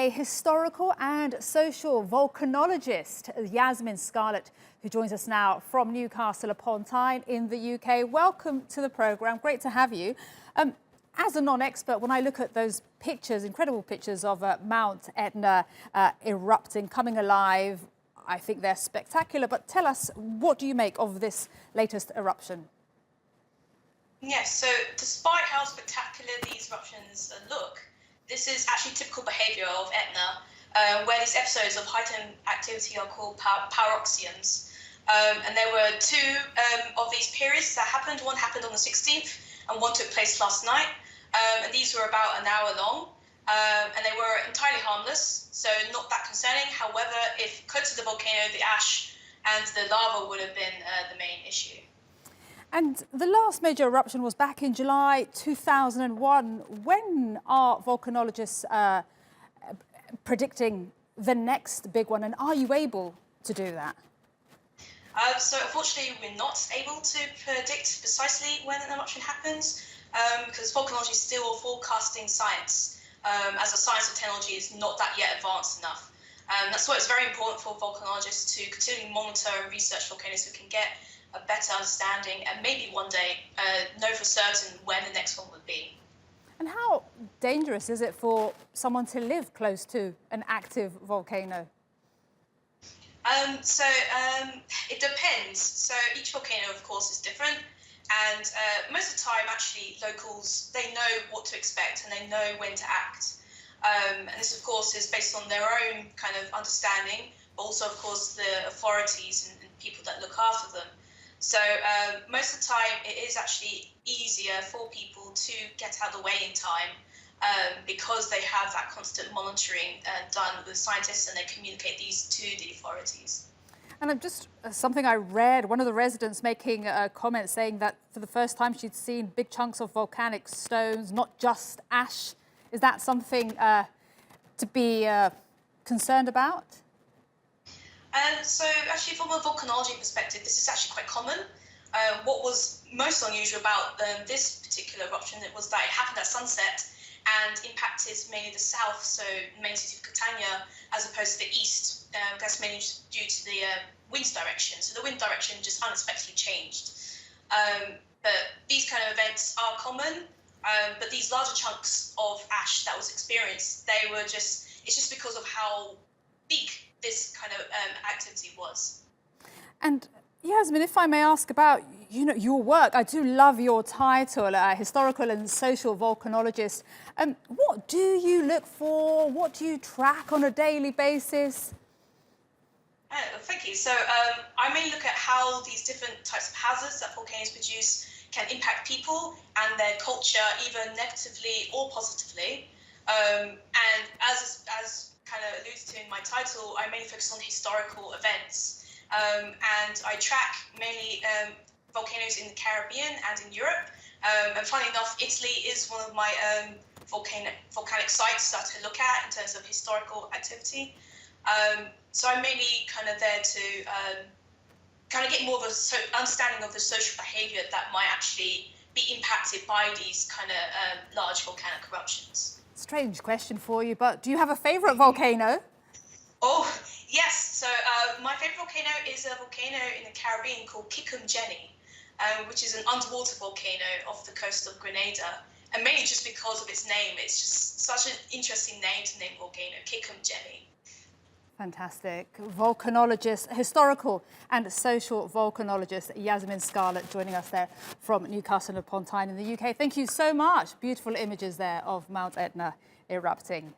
a historical and social volcanologist, Jazmin Scarlett, who joins us now from Newcastle upon Tyne in the UK. Welcome to the programme. Great to have you. As a non-expert, when I look at those pictures, incredible pictures of Mount Etna erupting, coming alive, I think they're spectacular. But tell us, what do you make of this latest eruption? Yes, so despite how spectacular these eruptions look, this is actually typical behaviour of Etna, where these episodes of heightened activity are called paroxysms. And there were two of these periods that happened. One happened on the 16th and one took place last night. And these were about an hour long. And they were entirely harmless, so not that concerning. However, if close to the volcano, the ash and the lava would have been the main issue. And the last major eruption was back in July 2001. When are volcanologists predicting the next big one, and are you able to do that? So unfortunately, we're not able to predict precisely when an eruption happens, because volcanology is still a forecasting science, as the science of technology is not that yet advanced enough. That's why it's very important for volcanologists to continually monitor and research volcanoes so we can get a better understanding and maybe one day know for certain where the next one would be. And how dangerous is it for someone to live close to an active volcano? It depends. So each volcano, of course, is different. And most of the time, actually, locals, they know what to expect and they know when to act. And this, of course, is based on their own kind of understanding, but also, of course, the authorities and people that look after them. So most of the time, it is actually easier for people to get out of the way in time because they have that constant monitoring done with scientists and they communicate these to the authorities. And just something I read, one of the residents making a comment saying that for the first time she'd seen big chunks of volcanic stones, not just ash. Is that something to be concerned about? So actually, from a volcanology perspective, this is actually quite common. What was most unusual about this particular eruption was that it happened at sunset and impacted mainly the south, so the main city of Catania, as opposed to the east. That's mainly due to the wind direction. So the wind direction just unexpectedly changed. But these kind of events are common. But these larger chunks of ash that was experienced, it's just because of how big this kind of activity was. And Jazmin, if I may ask about your work, I do love your title, historical and social volcanologist. What do you look for? What do you track on a daily basis? Thank you. So I mainly look at how these different types of hazards that volcanoes produce can impact people and their culture, either negatively or positively. And as kind of alluded to in my title, I mainly focus on historical events. And I track mainly volcanoes in the Caribbean and in Europe. And funny enough, Italy is one of my volcanic sites that I look at in terms of historical activity. So I'm mainly kind of there to kind of get more of an understanding of the social behaviour that might actually be impacted by these kind of large volcanic eruptions. Strange question for you, but do you have a favourite volcano? Oh, yes. So my favourite volcano is a volcano in the Caribbean called Jenny, which is an underwater volcano off the coast of Grenada. And mainly just because of its name. It's just such an interesting name to name volcano, Jenny. Fantastic. Volcanologist, historical and social volcanologist Jazmin Scarlett joining us there from Newcastle upon Tyne in the UK. Thank you so much. Beautiful images there of Mount Etna erupting.